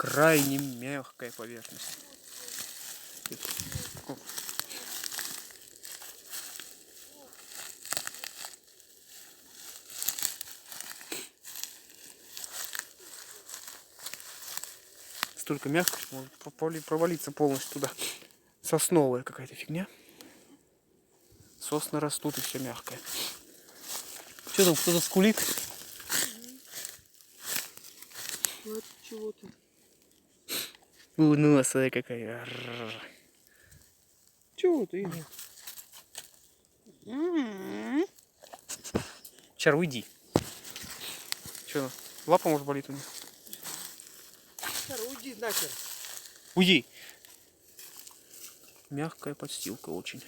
крайне мягкая поверхность. Столько мягко, что может провалиться полностью туда. Сосновая какая-то фигня. Сосны растут и все мягкое. Что там, кто-то скулит? Вот чего-то. Носая какая. Чего ты? Чар, уйди. Что, лапа может болит у них? Чар, уйди нахер. Уйди. Мягкая подстилка очень.